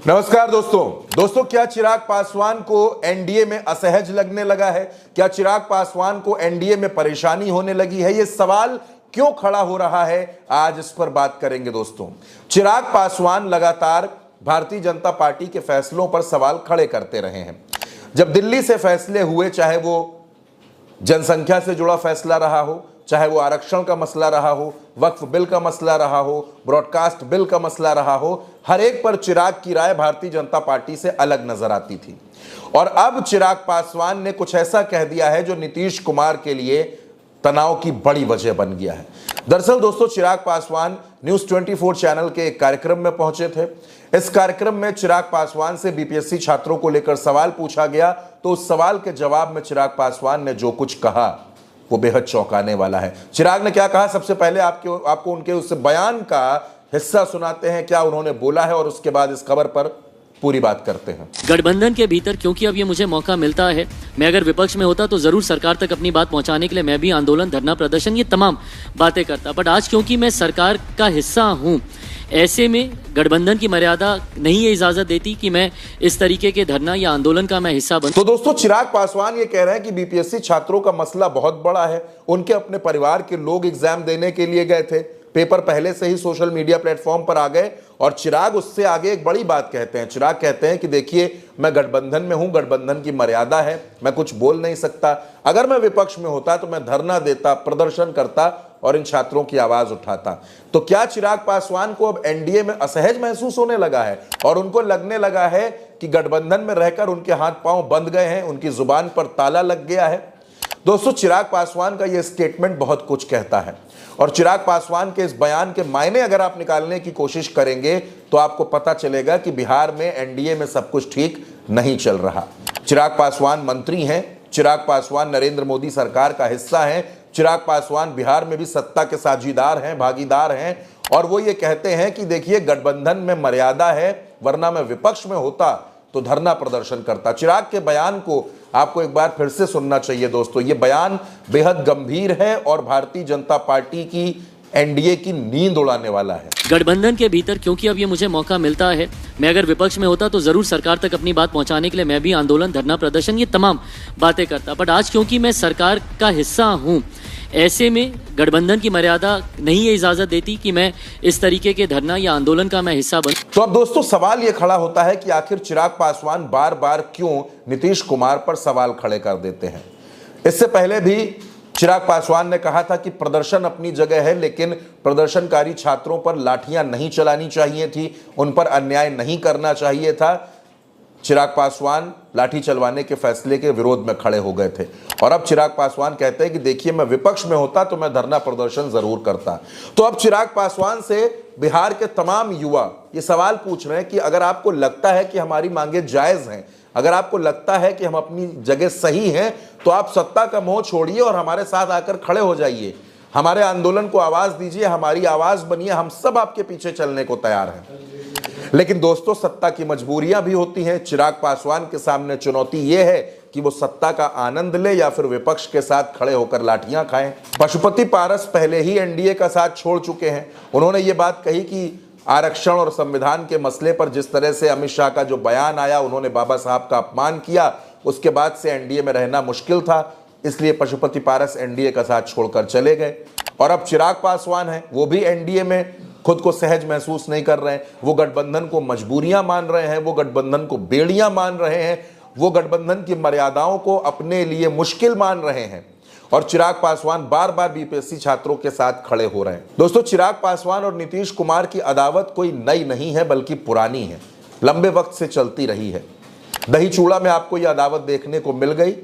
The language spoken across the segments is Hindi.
नमस्कार दोस्तों, क्या चिराग पासवान को एनडीए में असहज लगने लगा है? क्या चिराग पासवान को एनडीए में परेशानी होने लगी है? यह सवाल क्यों खड़ा हो रहा है, आज इस पर बात करेंगे दोस्तों। चिराग पासवान लगातार भारतीय जनता पार्टी के फैसलों पर सवाल खड़े करते रहे हैं। जब दिल्ली से फैसले हुए, चाहे वो जनसंख्या से जुड़ा फैसला रहा हो, चाहे वो आरक्षण का मसला रहा हो, वक्फ बिल का मसला रहा हो, ब्रॉडकास्ट बिल का मसला रहा हो, हर एक पर चिराग की राय भारतीय जनता पार्टी से अलग नजर आती थी। और अब चिराग पासवान ने कुछ ऐसा कह दिया है जो नीतीश कुमार के लिए तनाव की बड़ी वजह बन गया है। दरअसल दोस्तों, चिराग पासवान न्यूज 24 चैनल के एक कार्यक्रम में पहुंचे थे। इस कार्यक्रम में चिराग पासवान से बीपीएससी छात्रों को लेकर सवाल पूछा गया, तो उस सवाल के जवाब में चिराग पासवान ने जो कुछ कहा वो बेहद चौंकाने वाला है। चिराग ने क्या कहा, सबसे पहले आपको उनके उस बयान का हिस्सा सुनाते हैं, क्या उन्होंने बोला है, और उसके बाद इस खबर पर पूरी बात करते हैं। गठबंधन के भीतर क्योंकि अब ये मुझे मौका मिलता है, मैं अगर विपक्ष में होता तो जरूर सरकार तक अपनी बात पहुंचाने के लिए मैं भी आंदोलन, धरना प्रदर्शन, ये तमाम बातें करता। बट आज क्योंकि मैं सरकार का हिस्सा हूं, ऐसे में गठबंधन की मर्यादा नहीं ये इजाजत देती कि मैं इस तरीके के धरना या आंदोलन का मैं हिस्सा बन। तो दोस्तों, चिराग पासवान ये कह रहे हैं कि बीपीएससी छात्रों का मसला बहुत बड़ा है। उनके अपने परिवार के लोग एग्जाम देने के लिए गए थे, पेपर पहले से ही सोशल मीडिया प्लेटफॉर्म पर आ गए, और चिराग उससे आगे एक बड़ी बात कहते हैं। चिराग कहते हैं कि देखिए, मैं गठबंधन में हूं, गठबंधन की मर्यादा है, मैं कुछ बोल नहीं सकता। अगर मैं विपक्ष में होता तो मैं धरना देता, प्रदर्शन करता और इन छात्रों की आवाज उठाता। तो क्या चिराग पासवान को अब एनडीए में असहज महसूस होने लगा है और उनको लगने लगा है कि गठबंधन में रहकर उनके हाथ पांव बंद गए हैं, उनकी जुबान पर ताला लग गया है? दोस्तों, चिराग पासवान का यह स्टेटमेंट बहुत कुछ कहता है, और चिराग पासवान के इस बयान के मायने अगर आप निकालने की कोशिश करेंगे तो आपको पता चलेगा कि बिहार में एनडीए में सब कुछ ठीक नहीं चल रहा। चिराग पासवान मंत्री हैं, चिराग पासवान नरेंद्र मोदी सरकार का हिस्सा हैं, चिराग पासवान बिहार में भी सत्ता के साझीदार हैं, भागीदार हैं, और वो ये कहते हैं कि देखिए, गठबंधन में मर्यादा है, वरना मैं विपक्ष में होता तो धरना प्रदर्शन करता। चिराग के बयान को आपको एक बार फिर से सुनना चाहिए दोस्तों। ये बयान बेहद गंभीर है और भारतीय जनता पार्टी की एनडीए की नींद उड़ाने वाला है। गठबंधन के भीतर क्योंकि अब ये मुझे मौका मिलता है, मैं अगर विपक्ष में होता तो जरूर सरकार तक अपनी बात पहुंचाने के लिए मैं भी आंदोलन, धरना प्रदर्शन, ये तमाम बातें करता। बट आज क्योंकि मैं सरकार का हिस्सा हूं, ऐसे में गठबंधन की मर्यादा नहीं ये इजाजत देती कि मैं इस तरीके के धरना या आंदोलन का मैं हिस्सा बन। तो अब दोस्तों, सवाल ये खड़ा होता है कि आखिर चिराग पासवान बार बार क्यों नीतीश कुमार पर सवाल खड़े कर देते हैं। इससे पहले भी चिराग पासवान ने कहा था कि प्रदर्शन अपनी जगह है, लेकिन प्रदर्शनकारी छात्रों पर लाठियां नहीं चलानी चाहिए थी, उन पर अन्याय नहीं करना चाहिए था। चिराग पासवान लाठी चलवाने के फैसले के विरोध में खड़े हो गए थे, और अब चिराग पासवान कहते हैं कि देखिए, मैं विपक्ष में होता तो मैं धरना प्रदर्शन जरूर करता। तो अब चिराग पासवान से बिहार के तमाम युवा ये सवाल पूछ रहे हैं कि अगर आपको लगता है कि हमारी मांगे जायज हैं, अगर आपको लगता है कि हम अपनी जगह सही हैं, तो आप सत्ता का मोह छोड़िए और हमारे साथ आकर खड़े हो जाइए, हमारे आंदोलन को आवाज दीजिए, हमारी आवाज बनिए, हम सब आपके पीछे चलने को तैयार हैं। लेकिन दोस्तों, सत्ता की मजबूरियां भी होती हैं। चिराग पासवान के सामने चुनौती यह है कि वो सत्ता का आनंद ले या फिर विपक्ष के साथ खड़े होकर लाठियां खाएं। पशुपति पारस पहले ही एनडीए का साथ छोड़ चुके हैं। उन्होंने ये बात कही कि आरक्षण और संविधान के मसले पर जिस तरह से अमित शाह का जो बयान आया, उन्होंने बाबा साहब का अपमान किया, उसके बाद से एनडीए में रहना मुश्किल था, इसलिए पशुपति पारस एनडीए का साथ छोड़कर चले गए। और अब चिराग पासवान है, वो भी एनडीए में खुद को सहज महसूस नहीं कर रहे हैं। वो गठबंधन को मजबूरियां मान रहे हैं, वो गठबंधन को बेड़ियां मान रहे हैं, वो गठबंधन की मर्यादाओं को अपने लिए मुश्किल मान रहे हैं, और चिराग पासवान बार बार बीपीएससी छात्रों के साथ खड़े हो रहे हैं। दोस्तों, चिराग पासवान और नीतीश कुमार की अदावत कोई नई नहीं है, बल्कि पुरानी है, लंबे वक्त से चलती रही है। दही चूड़ा में आपको यह अदावत देखने को मिल गई,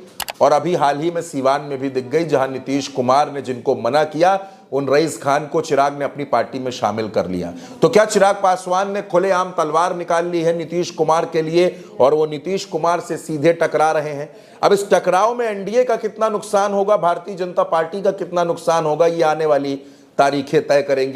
और अभी हाल ही में सीवान में भी दिख गई, जहां नीतीश कुमार ने जिनको मना किया, उन रईस खान को चिराग ने अपनी पार्टी में शामिल कर लिया। तो क्या चिराग पासवान ने खुलेआम तलवार निकाल ली है नीतीश कुमार के लिए, और वो नीतीश कुमार से सीधे टकरा रहे हैं? अब इस टकराव में एनडीए का कितना नुकसान होगा, भारतीय जनता पार्टी का कितना नुकसान होगा, ये आने वाली तारीखें तय करेंगी।